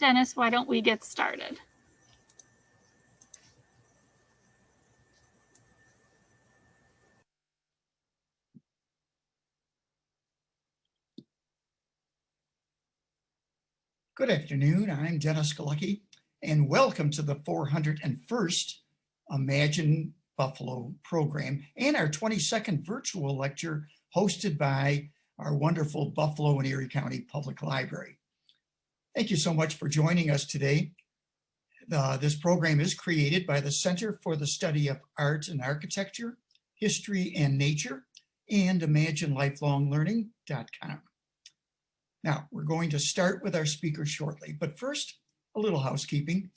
Dennis, why don't we get started? Good afternoon, I'm Dennis Galucki, and welcome to the 401st Imagine Buffalo program and our 22nd virtual lecture hosted by our wonderful Buffalo and Erie County Public Library. Thank you so much for joining us today. This program is created by the Center for the Study of Art and Architecture, History and Nature, and ImagineLifelongLearning.com. Now, we're going to start with our speakers shortly, but first, a little housekeeping.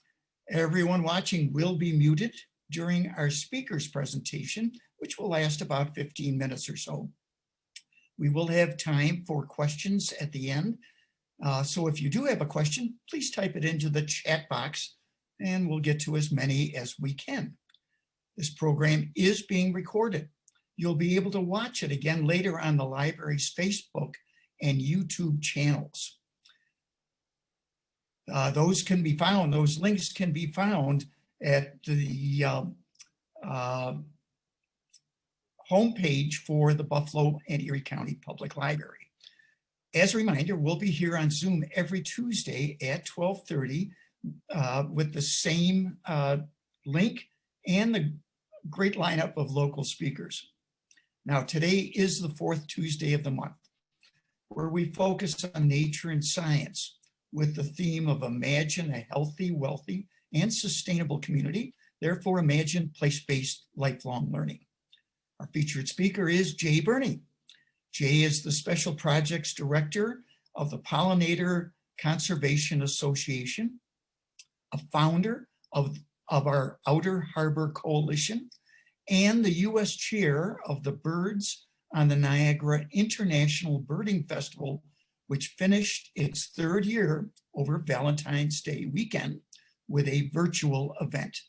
Everyone watching will be muted during our speakers presentation, which will last about 15 minutes or so. We will have time for questions at the end. So if you do have a question, please type it into the chat box and we'll get to as many as we can. This program is being recorded. You'll be able to watch it again later on the library's Facebook and YouTube channels. Those links can be found at the homepage for the Buffalo and Erie County Public Library. As a reminder, we'll be here on Zoom every Tuesday at 12:30 with the same link and the great lineup of local speakers. Now, today is the fourth Tuesday of the month, where we focus on nature and science with the theme of Imagine a Healthy, Wealthy, and Sustainable Community. Therefore, imagine place-based lifelong learning. Our featured speaker is Jay Burney. Jay is the Special Projects Director of the Pollinator Conservation Association, a founder of our Outer Harbor Coalition, and the U.S. Chair of the Birds on the Niagara International Birding Festival, which finished its third year over Valentine's Day weekend with a virtual event.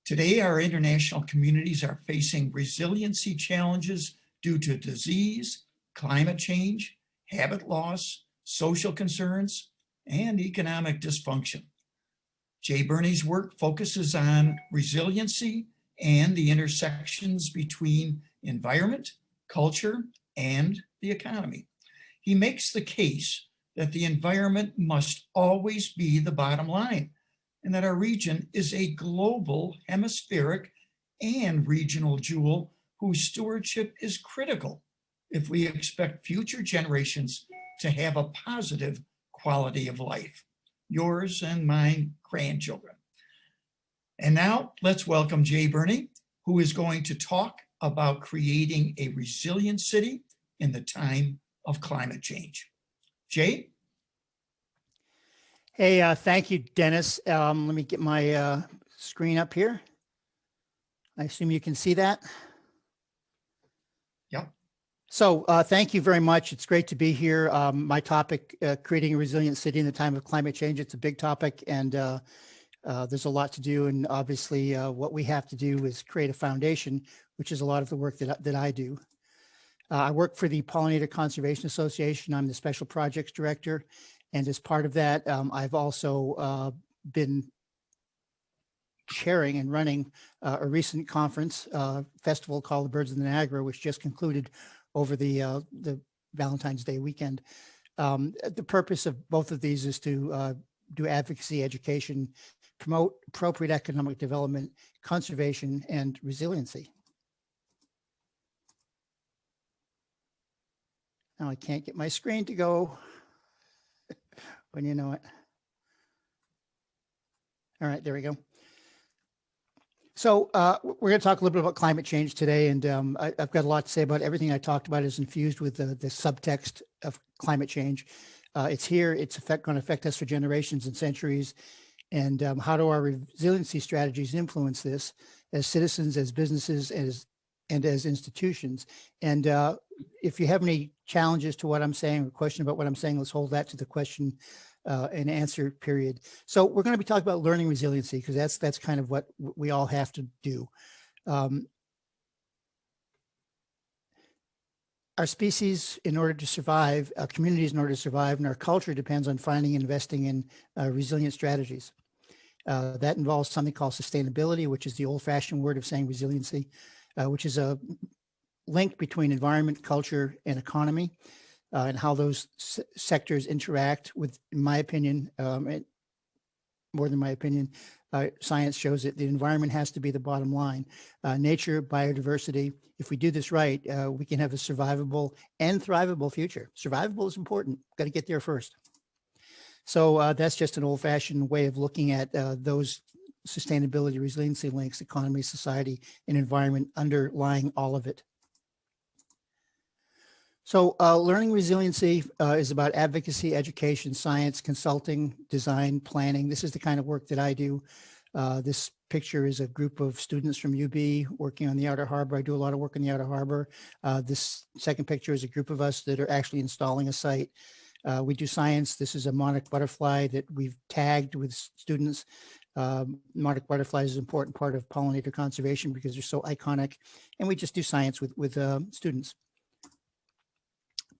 Today, our international communities are facing resiliency challenges due to disease, climate change, habit loss, social concerns, and economic dysfunction. Jay Burney's work focuses on resiliency and the intersections between environment, culture, and the economy. He makes the case that the environment must always be the bottom line, and that our region is a global, hemispheric, and regional jewel whose stewardship is critical if we expect future generations to have a positive quality of life, yours and mine grandchildren. And now let's welcome Jay Burney, who is going to talk about creating a resilient city in the time of climate change. Jay? Hey, thank you, Dennis. Let me get my screen up here. I assume you can see that. Yep. So thank you very much. It's great to be here. My topic, creating a resilient city in the time of climate change. It's a big topic, and there's a lot to do. And obviously, what we have to do is create a foundation, which is a lot of the work that I do. I work for the Pollinator Conservation Association. I'm the Special Projects Director. And as part of that, I've also been chairing and running a recent conference festival called the Birds of the Niagara, which just concluded over the Valentine's Day weekend. The purpose of both of these is to do advocacy, education, promote appropriate economic development, conservation, and resiliency. Now I can't get my screen to go when you know it. All right, there we go. So we're going to talk a little bit about climate change today, and I've got a lot to say about everything I talked about is infused with the subtext of climate change. It's here, it's going to affect us for generations and centuries. And how do our resiliency strategies influence this as citizens, as businesses, and as institutions? And if you have any challenges to what I'm saying or question about what I'm saying, let's hold that to the question and answer period. So we're going to be talking about learning resiliency, because that's kind of what we all have to do. our species, in order to survive, our communities in order to survive, and our culture depends on finding and investing in resilient strategies. That involves something called sustainability, which is the old-fashioned word of saying resiliency, which is a link between environment, culture, and economy, and how those sectors interact with, in my opinion, more than my opinion, science shows that the environment has to be the bottom line. Nature, biodiversity, if we do this right, we can have a survivable and thrivable future. Survivable is important, got to get there first. So that's just an old-fashioned way of looking at those sustainability, resiliency links, economy, society, and environment underlying all of it. So learning resiliency is about advocacy, education, science, consulting, design, planning. This is the kind of work that I do. This picture is a group of students from UB working on the Outer Harbor. I do a lot of work in the Outer Harbor. This second picture is a group of us that are actually installing a site. We do science. This is a monarch butterfly that we've tagged with students. Monarch butterflies is an important part of pollinator conservation because they're so iconic. And we just do science with students.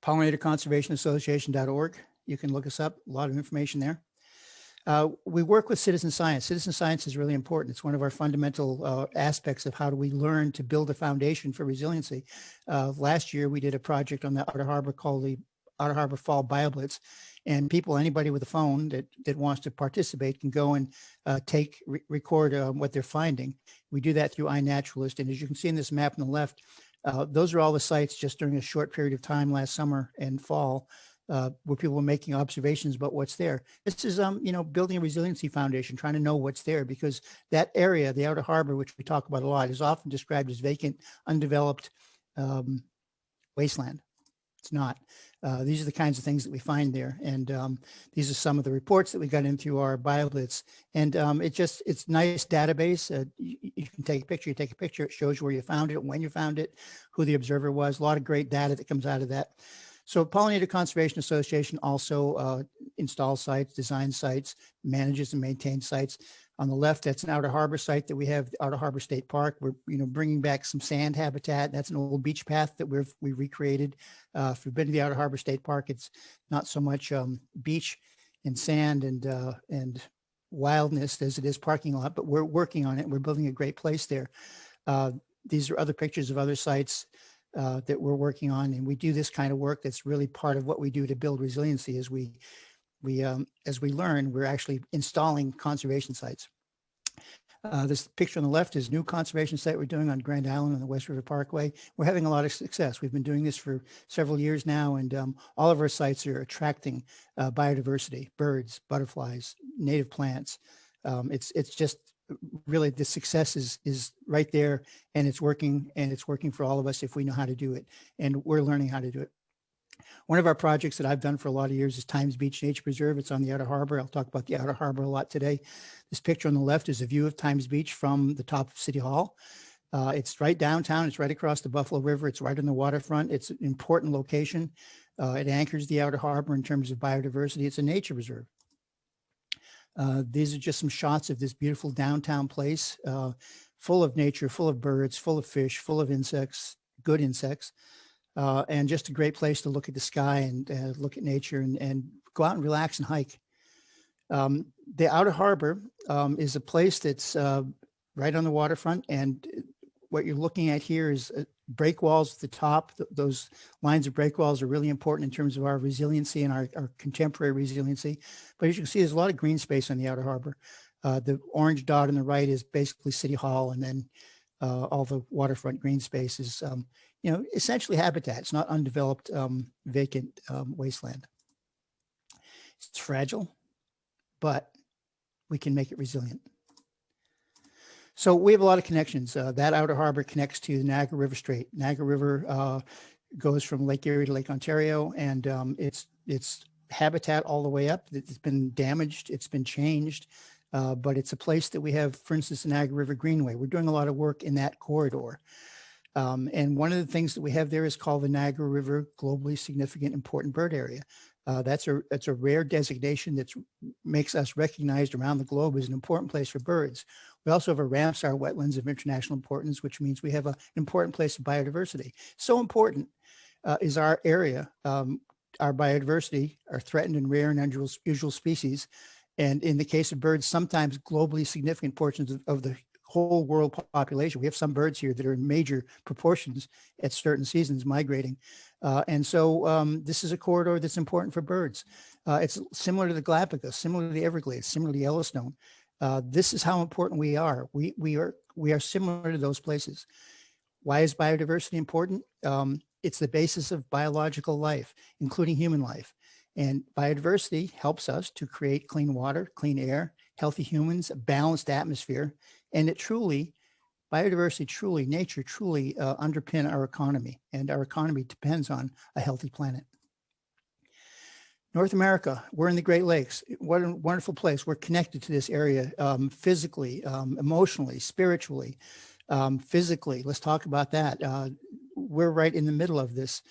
PollinatorConservationAssociation.org. You can look us up, a lot of information there. We work with citizen science. Citizen science is really important. It's one of our fundamental aspects of how do we learn to build a foundation for resiliency. Last year, we did a project on the Outer Harbor called the Outer Harbor Fall BioBlitz. And people, anybody with a phone that wants to participate can go and record what they're finding. We do that through iNaturalist. And as you can see in this map on the left, those are all the sites just during a short period of time last summer and fall where people were making observations about what's there. This is, building a resiliency foundation, trying to know what's there, because that area, the Outer Harbor, which we talk about a lot, is often described as vacant, undeveloped wasteland. It's not. These are the kinds of things that we find there. And these are some of the reports that we got in through our BioBlitz. And it's nice database. You can take a picture, it shows you where you found it, when you found it, who the observer was, a lot of great data that comes out of that. So Pollinator Conservation Association also installs sites, designs sites, manages and maintains sites. On the left, that's an Outer Harbor site that we have, the Outer Harbor State Park. We're bringing back some sand habitat. That's an old beach path that we recreated. If you've been to the Outer Harbor State Park, it's not so much beach and sand and wildness as it is parking lot, but we're working on it. We're building a great place there. These are other pictures of other sites that we're working on, and we do this kind of work. That's really part of what we do to build resiliency. As we learn, we're actually installing conservation sites. This picture on the left is a new conservation site we're doing on Grand Island on the West River Parkway. We're having a lot of success. We've been doing this for several years now, and all of our sites are attracting biodiversity, birds, butterflies, native plants. It's just really, the success is right there, and it's working for all of us if we know how to do it, and we're learning how to do it. One of our projects that I've done for a lot of years is Times Beach Nature Preserve. It's on the Outer Harbor. I'll talk about the Outer Harbor a lot today. This picture on the left is a view of Times Beach from the top of City Hall. It's right downtown. It's right across the Buffalo River. It's right on the waterfront. It's an important location. It anchors the Outer Harbor in terms of biodiversity. It's a nature reserve. These are just some shots of this beautiful downtown place, full of nature, full of birds, full of fish, full of insects, good insects. And just a great place to look at the sky and look at nature and go out and relax and hike. The Outer Harbor is a place that's right on the waterfront. And what you're looking at here is break walls at the top. Those lines of break walls are really important in terms of our resiliency and our contemporary resiliency. But as you can see, there's a lot of green space on the Outer Harbor. The orange dot on the right is basically City Hall, and then all the waterfront green space is essentially habitat. It's not undeveloped, vacant wasteland. It's fragile, but we can make it resilient. So we have a lot of connections. That Outer Harbor connects to the Niagara River Strait. Niagara River goes from Lake Erie to Lake Ontario, and it's habitat all the way up. It's been damaged. It's been changed, but it's a place that we have, for instance, the Niagara River Greenway. We're doing a lot of work in that corridor. And one of the things that we have there is called the Niagara River Globally Significant Important Bird Area. That's a rare designation that makes us recognized around the globe as an important place for birds. We also have a Ramsar wetlands of international importance, which means we have an important place of biodiversity. So important is our area, our biodiversity, our threatened and rare and unusual species. And in the case of birds, sometimes globally significant portions of the whole world population. We have some birds here that are in major proportions at certain seasons migrating. And so this is a corridor that's important for birds. It's similar to the Galapagos, similar to the Everglades, similar to Yellowstone. This is how important we are. We are similar to those places. Why is biodiversity important? It's the basis of biological life, including human life. And biodiversity helps us to create clean water, clean air, healthy humans, a balanced atmosphere. And biodiversity truly, nature truly underpin our economy. And our economy depends on a healthy planet. North America, we're in the Great Lakes. What a wonderful place. We're connected to this area physically, emotionally, spiritually, physically. Let's talk about that. We're right in the middle of this.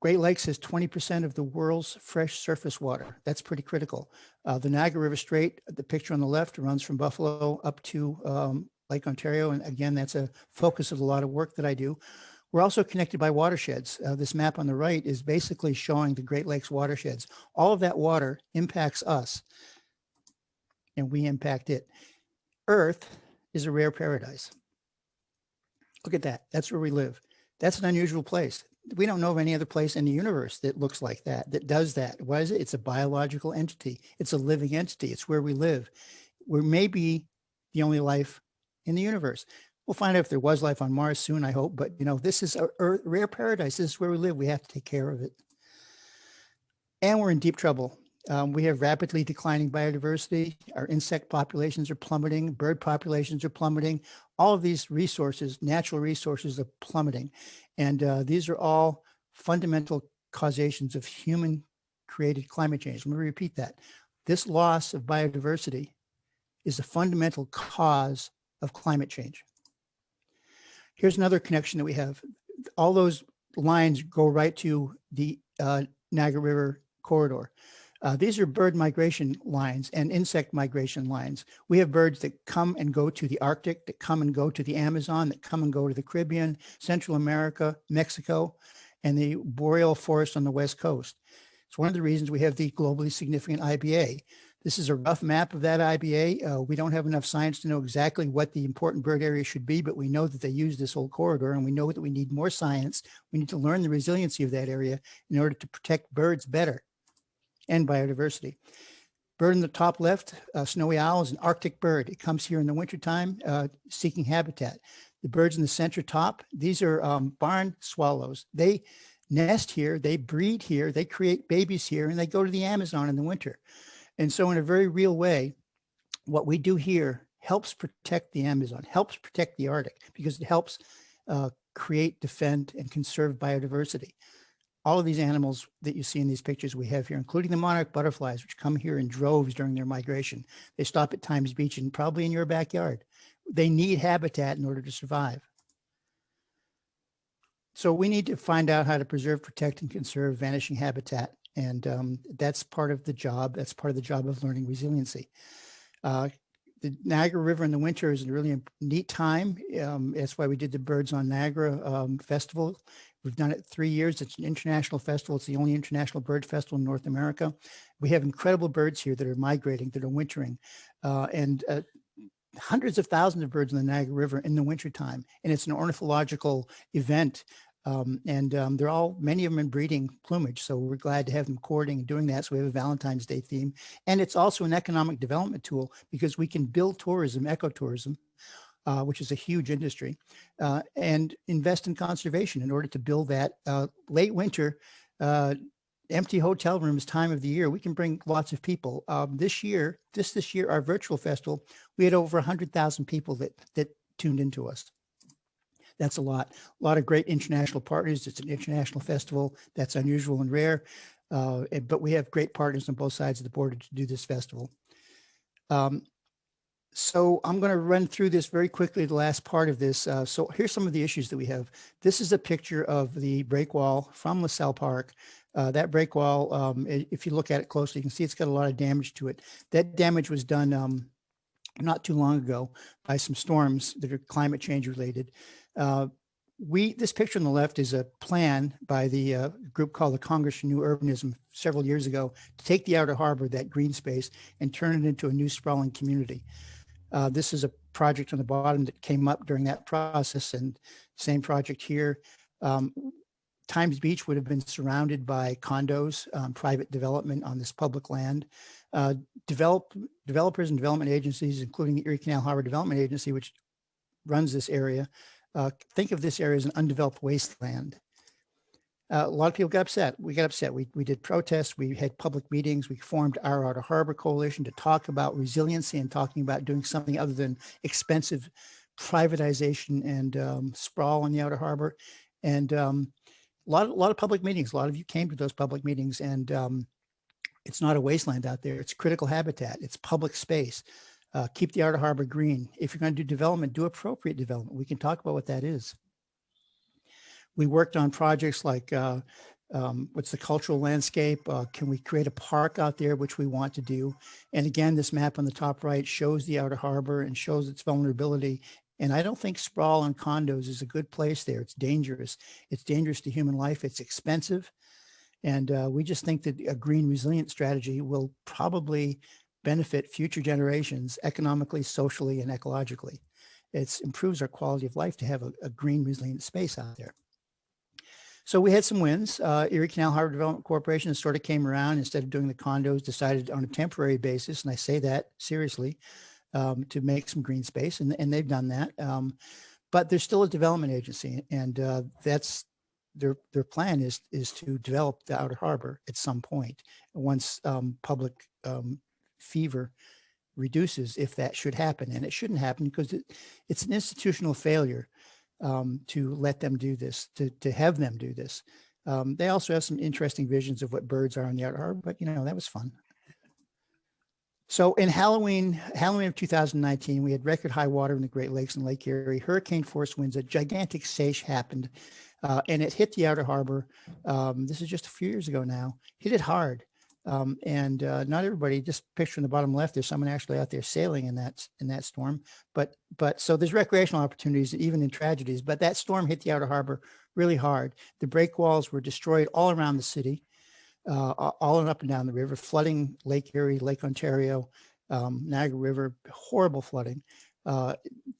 Great Lakes has 20% of the world's fresh surface water. That's pretty critical. The Niagara River Strait, the picture on the left, runs from Buffalo up to Lake Ontario. And again, that's a focus of a lot of work that I do. We're also connected by watersheds. This map on the right is basically showing the Great Lakes watersheds. All of that water impacts us, and we impact it. Earth is a rare paradise. Look at that. That's where we live. That's an unusual place. We don't know of any other place in the universe that looks like that, that does that. What is it? It's a biological entity. It's a living entity. It's where we live. We may be the only life in the universe. We'll find out if there was life on Mars soon, I hope. But, this is a rare paradise. This is where we live. We have to take care of it. And we're in deep trouble. We have rapidly declining biodiversity. Our insect populations are plummeting. Bird populations are plummeting. All of these resources, natural resources, are plummeting. And these are all fundamental causations of human-created climate change. Let me repeat that. This loss of biodiversity is a fundamental cause of climate change. Here's another connection that we have. All those lines go right to the Niagara River corridor. These are bird migration lines and insect migration lines. We have birds that come and go to the Arctic, that come and go to the Amazon, that come and go to the Caribbean, Central America, Mexico, and the boreal forest on the West Coast. It's one of the reasons we have the globally significant IBA. This is a rough map of that IBA. We don't have enough science to know exactly what the important bird area should be, but we know that they use this whole corridor, and we know that we need more science. We need to learn the resiliency of that area in order to protect birds better and biodiversity. Bird in the top left, snowy owl, is an Arctic bird. It comes here in the wintertime seeking habitat. The birds in the center top, these are barn swallows. They nest here, they breed here, they create babies here, and they go to the Amazon in the winter. And so in a very real way, what we do here helps protect the Amazon, helps protect the Arctic, because it helps create, defend, and conserve biodiversity. All of these animals that you see in these pictures we have here, including the monarch butterflies, which come here in droves during their migration. They stop at Times Beach and probably in your backyard. They need habitat in order to survive. So we need to find out how to preserve, protect, and conserve vanishing habitat. And that's part of the job. That's part of the job of learning resiliency. The Niagara River in the winter is a really neat time. That's why we did the Birds on Niagara Festival. We've done it 3 years. It's an international festival. It's the only international bird festival in North America. We have incredible birds here that are migrating, that are wintering, and hundreds of thousands of birds in the Niagara River in the wintertime. And it's an ornithological event. They're all, many of them in breeding plumage. So we're glad to have them courting and doing that. So we have a Valentine's Day theme. And it's also an economic development tool because we can build tourism, ecotourism, which is a huge industry, and invest in conservation in order to build that. Late winter, empty hotel rooms time of the year, we can bring lots of people. This year, our virtual festival, we had over 100,000 people that tuned into us. That's a lot of great international partners. It's an international festival. That's unusual and rare, but we have great partners on both sides of the border to do this festival. So I'm going to run through this very quickly, the last part of this. So here's some of the issues that we have. This is a picture of the break wall from LaSalle Park. That break wall, if you look at it closely, you can see it's got a lot of damage to it. That damage was done not too long ago by some storms that are climate change related. This picture on the left is a plan by the group called the Congress for New Urbanism several years ago to take the outer harbor, that green space, and turn it into a new sprawling community. This is a project on the bottom that came up during that process, and same project here. Times Beach would have been surrounded by condos, private development on this public land. Developers and development agencies, including the Erie Canal Harbor Development Agency, which runs this area, think of this area as an undeveloped wasteland. A lot of people got upset. We got upset. We did protests. We had public meetings. We formed our Outer Harbor Coalition to talk about resiliency and talking about doing something other than expensive privatization and sprawl on the Outer Harbor. And a lot of public meetings. A lot of you came to those public meetings, and it's not a wasteland out there. It's critical habitat. It's public space. Keep the Outer Harbor green. If you're going to do development, do appropriate development. We can talk about what that is. We worked on projects like what's the cultural landscape? Can we create a park out there, which we want to do? And again, this map on the top right shows the Outer Harbor and shows its vulnerability. And I don't think sprawl on condos is a good place there. It's dangerous. It's dangerous to human life. It's expensive. And we just think that a green resilient strategy will probably benefit future generations economically, socially, and ecologically. It improves our quality of life to have a green resilient space out there. So we had some wins. Erie Canal Harbor Development Corporation sort of came around, instead of doing the condos, decided on a temporary basis, and I say that seriously, to make some green space, and they've done that. But there's still a development agency, and that's their plan is to develop the Outer Harbor at some point once public fever reduces, if that should happen. And it shouldn't happen because it's an institutional failure to let them do this, to have them do this. They also have some interesting visions of what birds are in the Outer Harbor, but that was fun. So in Halloween of 2019, we had record high water in the Great Lakes and Lake Erie, hurricane force winds, a gigantic SAAHN happened, and it hit the Outer Harbor. This is just a few years ago now, hit it hard. And not everybody, just picture in the bottom left, there's someone actually out there sailing in that storm. But so there's recreational opportunities even in tragedies, but that storm hit the Outer Harbor really hard. The breakwalls were destroyed all around the city, all and up and down the river, flooding Lake Erie, Lake Ontario, Niagara River, horrible flooding.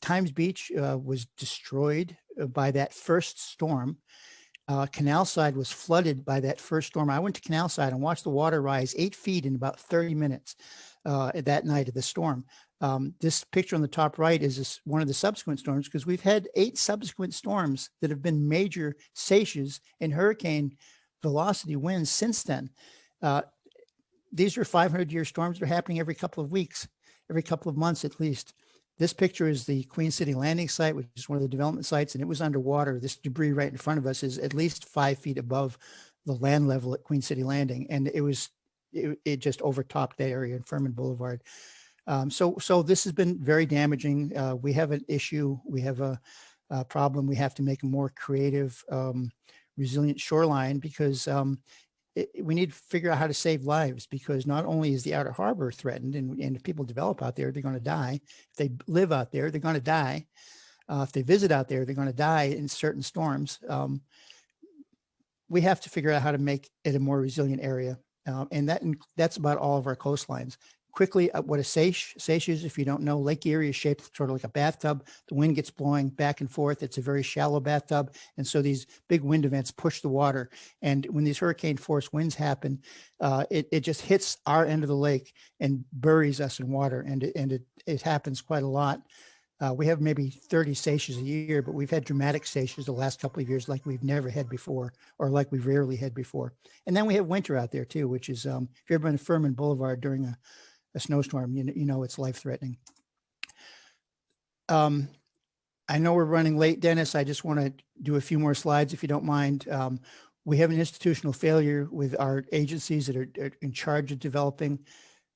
Times Beach was destroyed by that first storm. Canal Side was flooded by that first storm. I went to Canal Side and watched the water rise 8 feet in about 30 minutes that night of the storm. This picture on the top right is one of the subsequent storms, because we've had 8 subsequent storms that have been major SAAHNs and hurricane velocity winds since then. These are 500-year storms that are happening every couple of weeks, every couple of months at least. This picture is the Queen City Landing site, which is one of the development sites, and it was underwater. This debris right in front of us is at least 5 feet above the land level at Queen City Landing, and it just overtopped that area in Furman Boulevard. So this has been very damaging. We have an issue. We have a problem. We have to make a more creative, resilient shoreline, because we need to figure out how to save lives, because not only is the Outer Harbor threatened, and if people develop out there, they're going to die. If they live out there, they're going to die. If they visit out there, they're going to die in certain storms. We have to figure out how to make it a more resilient area. And that's about all of our coastlines. Quickly, what a SAAHN is, if you don't know, Lake Erie is shaped sort of like a bathtub. The wind gets blowing back and forth. It's a very shallow bathtub. And so these big wind events push the water. And when these hurricane force winds happen, it just hits our end of the lake and buries us in water. And it happens quite a lot. We have maybe 30 SAAHNs a year, but we've had dramatic SAAHNs the last couple of years like we've never had before, or like we've rarely had before. And then we have winter out there too, which is, if you've ever been to Furman Boulevard during a snowstorm, you know it's life-threatening. I know we're running late, Dennis. I just want to do a few more slides, if you don't mind. We have an institutional failure with our agencies that are in charge of developing.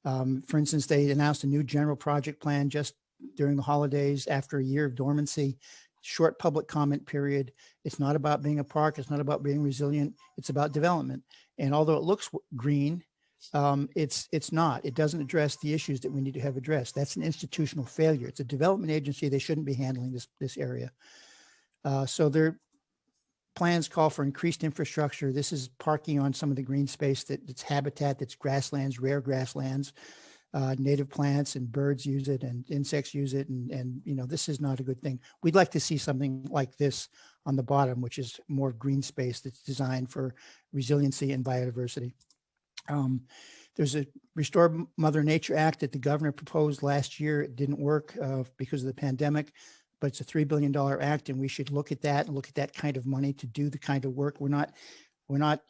For instance, they announced a new general project plan just during the holidays after a year of dormancy, short public comment period. It's not about being a park. It's not about being resilient. It's about development. And although it looks green, it's not. It doesn't address the issues that we need to have addressed. That's an institutional failure. It's a development agency. They shouldn't be handling this area. So plans call for increased infrastructure. This is parking on some of the green space that's habitat, that's grasslands, rare grasslands. Native plants and birds use it and insects use it. And, you know, this is not a good thing. We'd like to see something like this on the bottom, which is more green space that's designed for resiliency and biodiversity. There's a Restore Mother Nature Act that the governor proposed last year. It didn't work because of the pandemic, but it's a $3 billion act, and we should look at that and look at that kind of money to do the kind of work. We're not,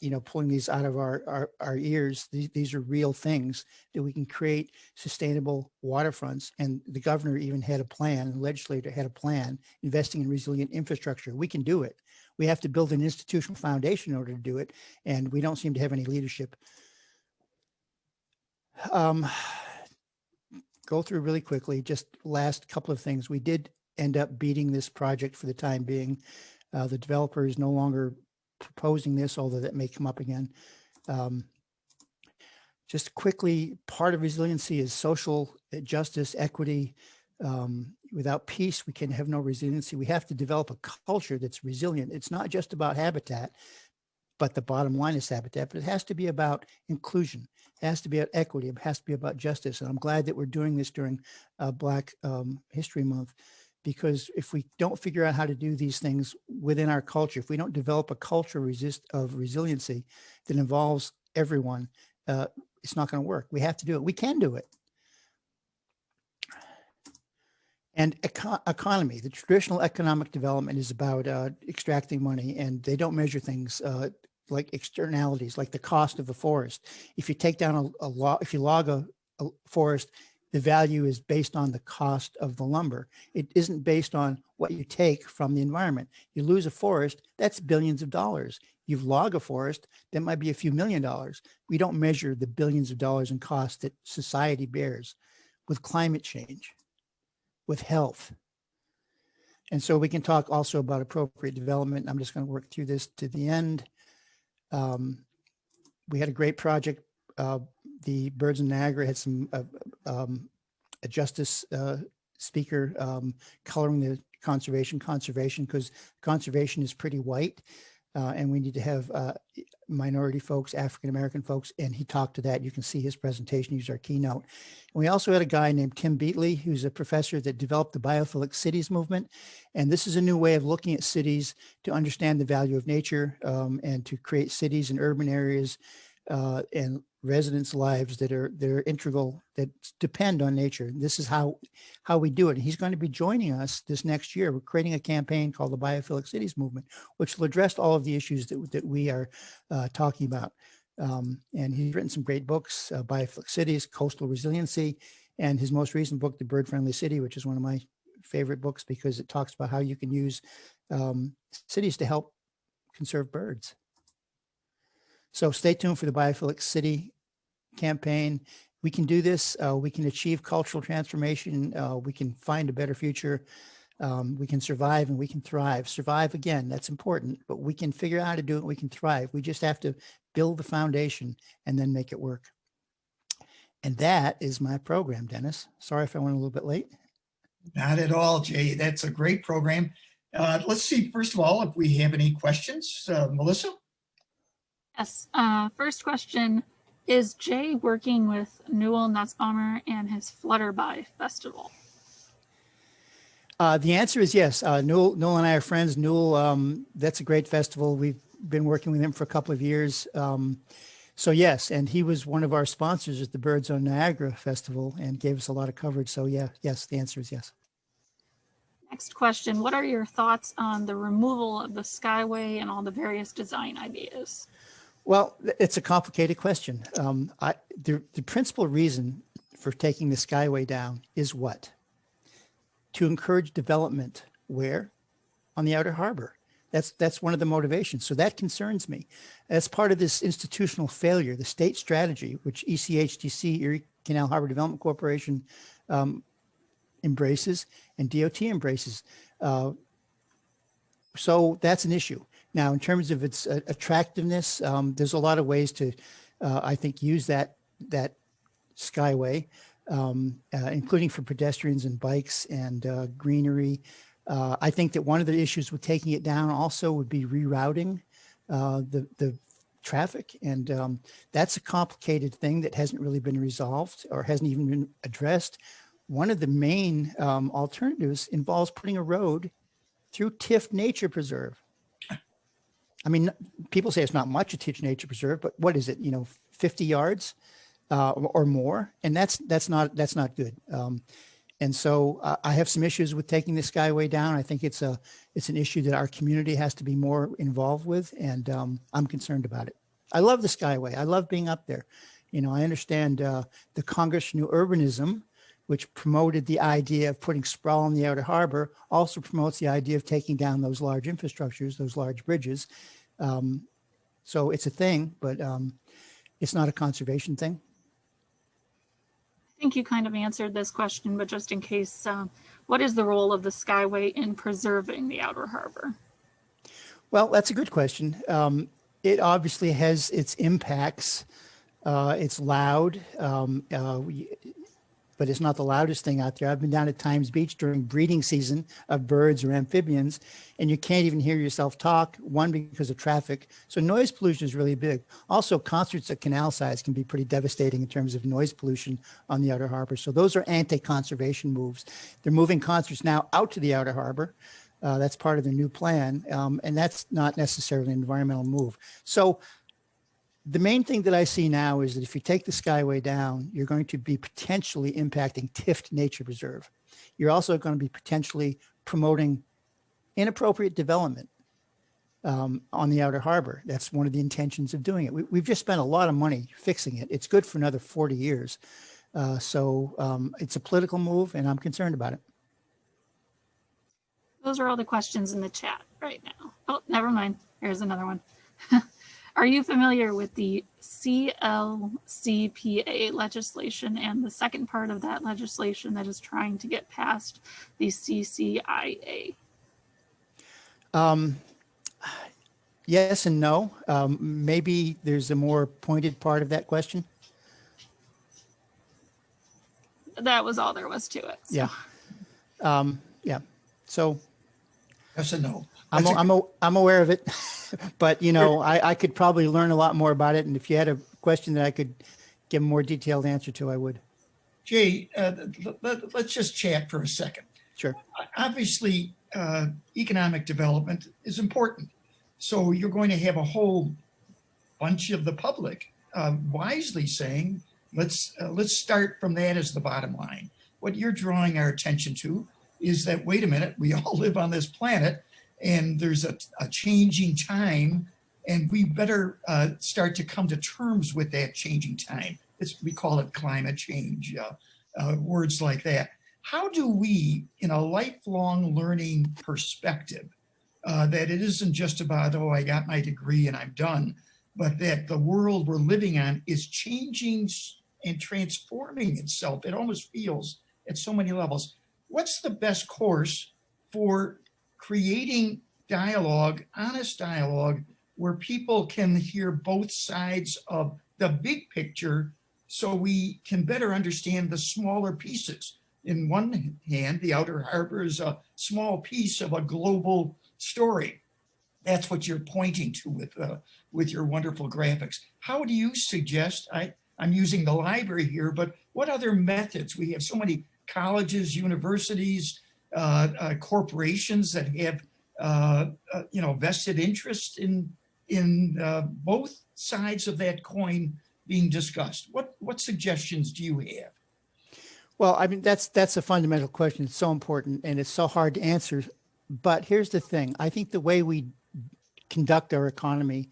you know, pulling these out of our ears. These are real things that we can create sustainable waterfronts. And the governor even had a plan, the legislator had a plan investing in resilient infrastructure. We can do it. We have to build an institutional foundation in order to do it. And we don't seem to have any leadership. Go through really quickly, just last couple of things. We did end up beating this project for the time being. The developer is no longer proposing this, although that may come up again. Just quickly, part of resiliency is social justice, equity. Without peace, we can have no resiliency. We have to develop a culture that's resilient. It's not just about habitat, but the bottom line is habitat, but it has to be about inclusion. It has to be about equity. It has to be about justice. And I'm glad that we're doing this during Black History Month, because if we don't figure out how to do these things within our culture, if we don't develop a culture of resiliency that involves everyone, it's not going to work. We have to do it. We can do it. And economy, the traditional economic development is about extracting money, and they don't measure things like externalities, like the cost of a forest. If you take down if you log a forest, the value is based on the cost of the lumber. It isn't based on what you take from the environment. You lose a forest, that's billions of dollars. You log a forest, that might be a few $1 million. We don't measure the billions of dollars in costs that society bears with climate change, with health. And so we can talk also about appropriate development. I'm just going to work through this to the end. We had a great project. The Birds in Niagara had some a justice speaker coloring the conservation, because conservation is pretty white, and we need to have minority folks, African-American folks, and he talked to that. You can see his presentation, he's our keynote. And we also had a guy named Tim Beatley, who's a professor that developed the biophilic cities movement. And this is a new way of looking at cities to understand the value of nature and to create cities and urban areas and residents' lives that are integral, that depend on nature. This is how we do it. And he's going to be joining us this next year. We're creating a campaign called the Biophilic Cities Movement, which will address all of the issues that we are talking about. And he's written some great books, Biophilic Cities, Coastal Resiliency, and his most recent book, The Bird Friendly City, which is one of my favorite books because it talks about how you can use cities to help conserve birds. So stay tuned for the Biophilic City campaign. We can do this. We can achieve cultural transformation. We can find a better future. We can survive and we can thrive. Survive, again, that's important, but we can figure out how to do it. We can thrive. We just have to build the foundation and then make it work. And that is my program, Dennis. Sorry if I went a little bit late. Not at all, Jay. That's a great program. Let's see, first of all, if we have any questions. Melissa? Yes. First question, is Jay working with Noel Nuts and his Flutterby Festival? The answer is yes. Noel and I are friends. Noel, that's a great festival. We've been working with him for a couple of years. So yes, and he was one of our sponsors at the Birds on Niagara Festival and gave us a lot of coverage. So yeah, yes, the answer is yes. Next question, what are your thoughts on the removal of the Skyway and all the various design ideas? Well, it's a complicated question. The principal reason for taking the Skyway down is what? To encourage development. Where? On the outer harbor. That's one of the motivations. So that concerns me. As part of this institutional failure, the state strategy, which ECHDC, Erie Canal Harbor Development Corporation, embraces and DOT embraces. So that's an issue. Now, in terms of its attractiveness, there's a lot of ways to, I think, use that Skyway, including for pedestrians and bikes and greenery. I think that one of the issues with taking it down also would be rerouting the traffic. And that's a complicated thing that hasn't really been resolved or hasn't even been addressed. One of the main alternatives involves putting a road through Tift Nature Preserve. I mean, people say it's not much at Tift Nature Preserve, but what is it? 50 yards or more, and that's not good. And so I have some issues with taking the Skyway down. I think it's an issue that our community has to be more involved with, and I'm concerned about it. I love the Skyway. I love being up there. I understand the Congress New Urbanism, which promoted the idea of putting sprawl in the outer harbor, also promotes the idea of taking down those large infrastructures, those large bridges. So it's a thing, but it's not a conservation thing. I think you kind of answered this question, but just in case, what is the role of the Skyway in preserving the outer harbor? Well, that's a good question. It obviously has its impacts. It's loud, but it's not the loudest thing out there. I've been down at Times Beach during breeding season of birds or amphibians, and you can't even hear yourself talk, one, because of traffic. So noise pollution is really big. Also, concerts at canal sides can be pretty devastating in terms of noise pollution on the outer harbor. So those are anti-conservation moves. They're moving concerts now out to the outer harbor. That's part of the new plan, and that's not necessarily an environmental move. So the main thing that I see now is that if you take the Skyway down, you're going to be potentially impacting Tift Nature Preserve. You're also going to be potentially promoting inappropriate development on the outer harbor. That's one of the intentions of doing it. We've just spent a lot of money fixing it. It's good for another 40 years. So it's a political move, and I'm concerned about it. Those are all the questions in the chat right now. Oh, never mind. Here's another one. Are you familiar with the CLCPA legislation and the second part of that legislation that is trying to get past the CCIA? Yes and no. Maybe there's a more pointed part of that question. That was all there was to it. So. Yeah. Yeah. So Yes and no. I'm aware of it, but I could probably learn a lot more about it. And if you had a question that I could give a more detailed answer to, I would. Jay, let's just chat for a second. Sure. Obviously, economic development is important. So you're going to have a whole bunch of the public wisely saying, let's start from that as the bottom line. What you're drawing our attention to is that, wait a minute, we all live on this planet and there's a changing time, and we better start to come to terms with that changing time. We call it climate change, words like that. How do we, in a lifelong learning perspective, that it isn't just about, oh, I got my degree and I'm done, but that the world we're living on is changing and transforming itself? It almost feels at so many levels. What's the best course for creating dialogue, honest dialogue, where people can hear both sides of the big picture so we can better understand the smaller pieces? In one hand, the outer harbor is a small piece of a global story. That's what you're pointing to with your wonderful graphics. How do you suggest, I'm using the library here, but what other methods? We have so many colleges, universities, corporations that have vested interest in both sides of that coin being discussed. What suggestions do you have? Well, I mean, that's a fundamental question. It's so important and it's so hard to answer. But here's the thing. I think the way we conduct our economy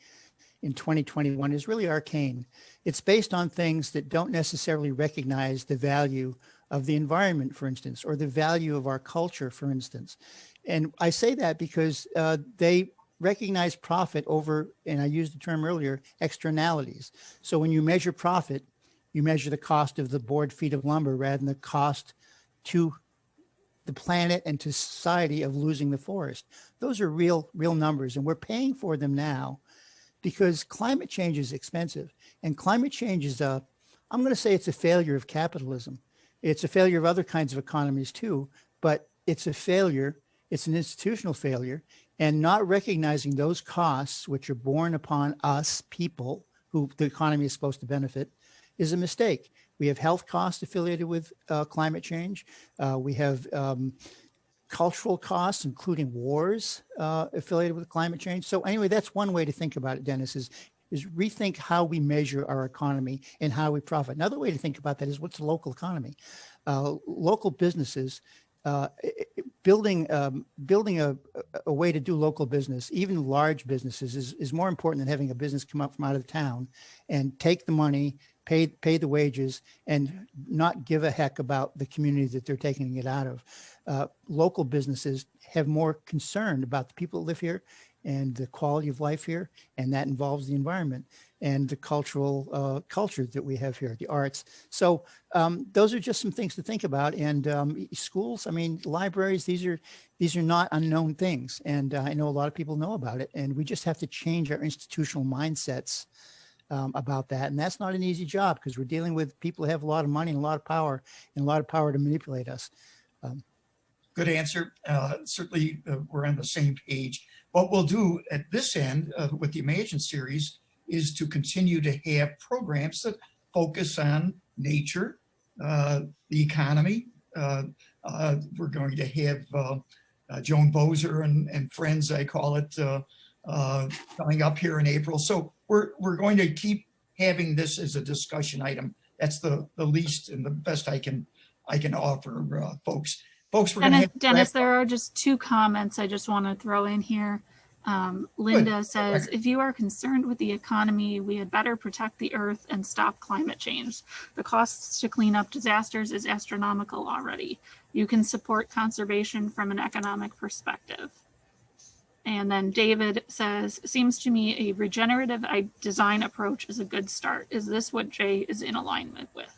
in 2021 is really arcane. It's based on things that don't necessarily recognize the value of the environment, for instance, or the value of our culture, for instance. And I say that because they recognize profit over, and I used the term earlier, externalities. So when you measure profit, you measure the cost of the board feet of lumber rather than the cost to the planet and to society of losing the forest. Those are real numbers, and we're paying for them now because climate change is expensive. And climate change is I'm going to say it's a failure of capitalism. It's a failure of other kinds of economies too, but it's a failure It's an institutional failure, and not recognizing those costs, which are borne upon us people who the economy is supposed to benefit, is a mistake. We have health costs affiliated with climate change. We have cultural costs, including wars affiliated with climate change. So anyway, that's one way to think about it, Dennis, is rethink how we measure our economy and how we profit. Another way to think about that is what's the local economy? Local businesses, building a way to do local business, even large businesses, is more important than having a business come up from out of town and take the money, pay the wages, and not give a heck about the community that they're taking it out of. Local businesses have more concern about the people that live here and the quality of life here, and that involves the environment and the cultural culture that we have here, the arts. So those are just some things to think about. And schools, I mean, libraries, these are not unknown things. And I know a lot of people know about it, and we just have to change our institutional mindsets about that. And that's not an easy job, because we're dealing with people who have a lot of money and a lot of power to manipulate us. Good answer. Certainly, we're on the same page. What we'll do at this end with the Imagine series is to continue to have programs that focus on nature, the economy. We're going to have Joan Bozer and friends, I call it, coming up here in April. So we're going to keep having this as a discussion item. That's the least and the best I can offer, folks. Folks, we're going to have Dennis, there are just two comments I just want to throw in here. Linda says, if you are concerned with the economy, we had better protect the earth and stop climate change. The costs to clean up disasters is astronomical already. You can support conservation from an economic perspective. And then David says, seems to me a regenerative design approach is a good start. Is this what Jay is in alignment with?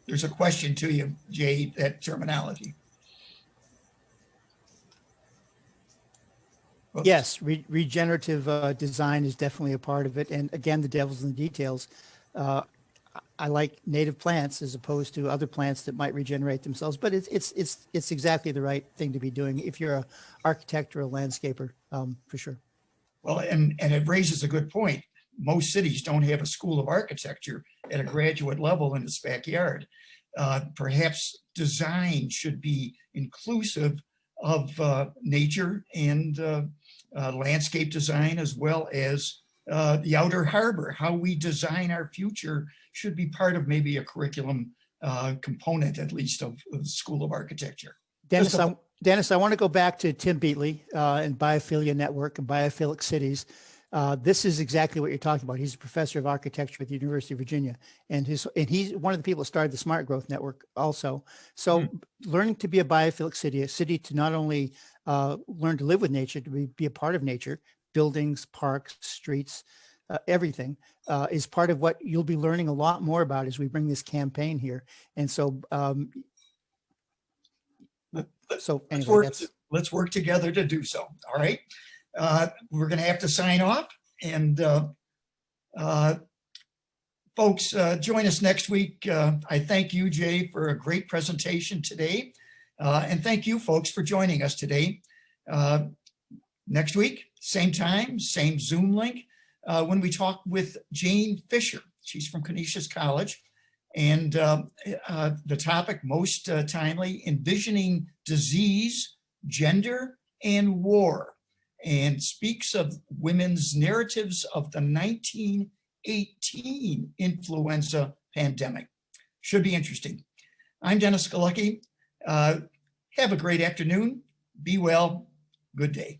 There's a question to you, Jay, that terminology. Oops. Yes, regenerative design is definitely a part of it. And again, the devil's in the details. I like native plants as opposed to other plants that might regenerate themselves, but it's exactly the right thing to be doing if you're an architect or a landscaper, for sure. Well, and it raises a good point. Most cities don't have a school of architecture at a graduate level in its backyard. Perhaps design should be inclusive of nature and landscape design, as well as the outer harbor. How we design our future should be part of maybe a curriculum component, at least, of the School of Architecture. Dennis, I want to go back to Tim Beatley and Biophilia Network and Biophilic Cities. This is exactly what you're talking about. He's a professor of architecture at the University of Virginia, and he's one of the people that started the Smart Growth Network also. So learning to be a biophilic city, a city to not only learn to live with nature, to be a part of nature, buildings, parks, streets, everything is part of what you'll be learning a lot more about as we bring this campaign here. And so, anyway, let's work together to do so. All right. We're going to have to sign off, and folks, join us next week. I thank you, Jay, for a great presentation today, and thank you, folks, for joining us today. Next week, same time, same Zoom link, when we talk with Jane Fisher. She's from Canisius College, and the topic, most timely, envisioning disease, gender, and war, and speaks of women's narratives of the 1918 influenza pandemic. Should be interesting. I'm Dennis Galucki. Have a great afternoon. Be well. Good day.